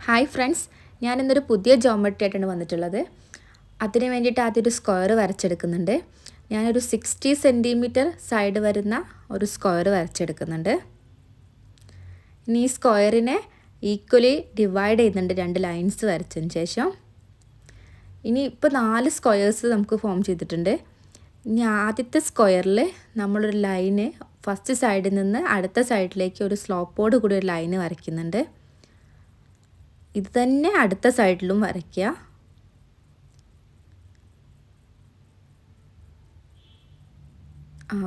Hi friends, ഞാനിന്നൊരു പുതിയ geometry ആയിട്ടാണ് വന്നിട്ടുള്ളത്. അതിന് വേണ്ടിയിട്ട് ആദ്യം ഒരു സ്ക്വയർ വരച്ചെടുക്കുന്നുണ്ട്. ഞാനൊരു 60 സെൻറ്റിമീറ്റർ സൈഡ് വരുന്ന ഒരു സ്ക്വയർ വരച്ചെടുക്കുന്നുണ്ട്. ഇനി ഈ സ്ക്വയറിനെ ഈക്വലി ഡിവൈഡ് ചെയ്യുന്നുണ്ട് 2 ലൈൻസ് വരച്ചതിന് ശേഷം. ഇനി ഇപ്പോൾ 4 സ്ക്വയേഴ്സ് നമുക്ക് ഫോം ചെയ്തിട്ടുണ്ട്. ഇനി ആദ്യത്തെ സ്ക്വയറിൽ നമ്മളൊരു ലൈന് ഫസ്റ്റ് സൈഡിൽ നിന്ന് അടുത്ത സൈഡിലേക്ക് ഒരു സ്ലോപ്പോട് കൂടി ഒരു ലൈന് വരയ്ക്കുന്നുണ്ട്. ഇത് തന്നെ അടുത്ത സൈഡിലും വരയ്ക്കുക.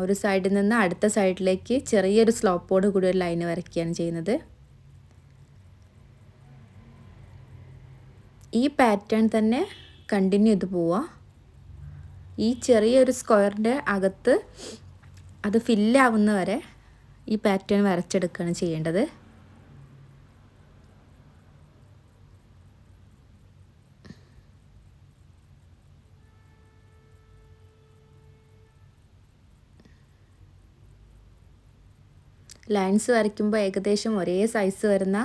ഒരു സൈഡിൽ നിന്ന് അടുത്ത സൈഡിലേക്ക് ചെറിയൊരു സ്ലോപ്പോട് കൂടി ഒരു ലൈന് വരയ്ക്കുകയാണ് ചെയ്യുന്നത്. ഈ പാറ്റേൺ തന്നെ കണ്ടിന്യൂ ചെയ്ത് പോവുക. ഈ ചെറിയൊരു സ്ക്വയറിൻ്റെ അകത്ത് അത് ഫില്ലാവുന്ന വരെ ഈ പാറ്റേൺ വരച്ചെടുക്കുകയാണ് ചെയ്യേണ്ടത്. ലൈൻസ് വരയ്ക്കുമ്പോൾ ഏകദേശം ഒരേ സൈസ് വരുന്ന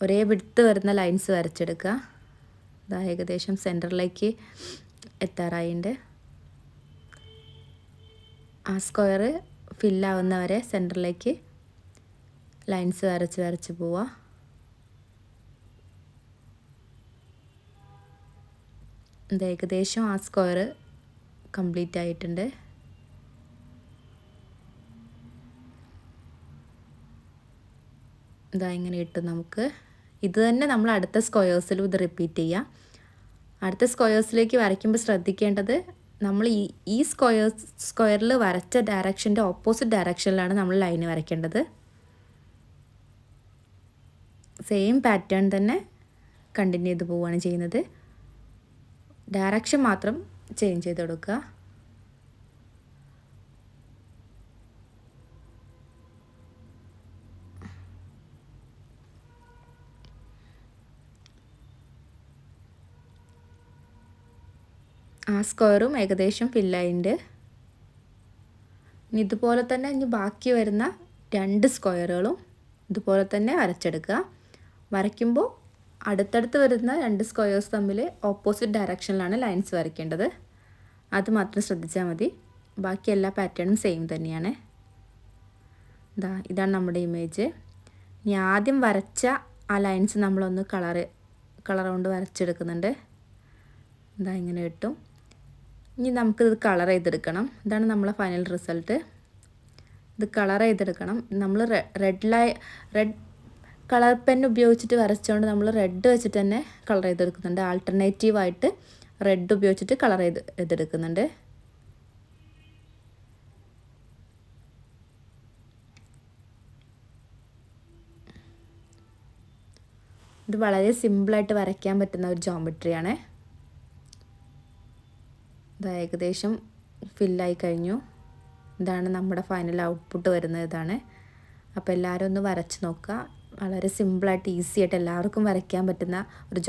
ഒരേ വിഡ്ത്ത് വരുന്ന ലൈൻസ് വരച്ചെടുക്കുക. ഇതാ ഏകദേശം സെൻറ്ററിലേക്ക് എത്താറായിട്ടുണ്ട്. ആ സ്ക്വയർ ഫില്ലാവുന്നവരെ സെൻറ്ററിലേക്ക് ലൈൻസ് വരച്ച് പോവുക. ഇത് ഏകദേശം ആ സ്ക്വയർ കംപ്ലീറ്റ് ആയിട്ടുണ്ട്. ഇതാ ഇങ്ങനെ ഇട്ട് നമുക്ക് ഇത് തന്നെ നമ്മൾ അടുത്ത സ്ക്വയേഴ്സിലും ഇത് റിപ്പീറ്റ് ചെയ്യാം. അടുത്ത സ്ക്വയേഴ്സിലേക്ക് വരയ്ക്കുമ്പോൾ ശ്രദ്ധിക്കേണ്ടത് നമ്മൾ ഈ സ്ക്വയറിൽ വരച്ച ഡയറക്ഷൻ്റെ ഓപ്പോസിറ്റ് ഡയറക്ഷനിലാണ് നമ്മൾ ലൈന് വരയ്ക്കേണ്ടത്. സെയിം പാറ്റേൺ തന്നെ കണ്ടിന്യൂ ചെയ്ത് പോവുകയാണ് ചെയ്യുന്നത്. ഡയറക്ഷൻ മാത്രം ചേഞ്ച് ചെയ്ത് കൊടുക്കുക. ആ സ്ക്വയറും ഏകദേശം ഫില്ലായിട്ടുണ്ട്. ഇനി ഇതുപോലെ തന്നെ ഇനി ബാക്കി വരുന്ന 2 സ്ക്വയറുകളും ഇതുപോലെ തന്നെ വരച്ചെടുക്കുക. വരയ്ക്കുമ്പോൾ അടുത്തടുത്ത് വരുന്ന 2 സ്ക്വയേഴ്സ് തമ്മിൽ ഓപ്പോസിറ്റ് ഡയറക്ഷനിലാണ് ലൈൻസ് വരയ്ക്കേണ്ടത്. അത് മാത്രം ശ്രദ്ധിച്ചാൽ മതി. ബാക്കി എല്ലാ പാറ്റേണും സെയിം തന്നെയാണ്. ഇതാണ് നമ്മുടെ ഇമേജ്. ഇനി ആദ്യം വരച്ച ആ ലൈൻസ് നമ്മളൊന്ന് കളർ കൊണ്ട് വരച്ചെടുക്കുന്നുണ്ട്. ഇങ്ങനെ കിട്ടും. ഇനി നമുക്കിത് കളർ ചെയ്തെടുക്കണം. ഇതാണ് നമ്മളെ ഫൈനൽ റിസൾട്ട്. ഇത് കളർ ചെയ്തെടുക്കണം. നമ്മൾ റെഡ് കളർ പെൻ ഉപയോഗിച്ചിട്ട് വരച്ചുകൊണ്ട് നമ്മൾ റെഡ് വെച്ചിട്ട് തന്നെ കളർ ചെയ്തെടുക്കുന്നുണ്ട്. ആൾട്ടർനേറ്റീവായിട്ട് റെഡ് ഉപയോഗിച്ചിട്ട് കളർ ചെയ്തെടുക്കുന്നുണ്ട്. ഇത് വളരെ സിമ്പിളായിട്ട് വരയ്ക്കാൻ പറ്റുന്ന ഒരു ജോമെട്രിയാണ്. ഇത് ഏകദേശം ഫില്ലായി കഴിഞ്ഞു. ഇതാണ് നമ്മുടെ ഫൈനൽ ഔട്ട്പുട്ട് വരുന്നത്. ഇതാണ്. അപ്പോൾ എല്ലാവരും ഒന്ന് വരച്ച് നോക്കുക. വളരെ സിമ്പിളായിട്ട് ഈസി ആയിട്ട് എല്ലാവർക്കും വരയ്ക്കാൻ പറ്റുന്ന ഒരു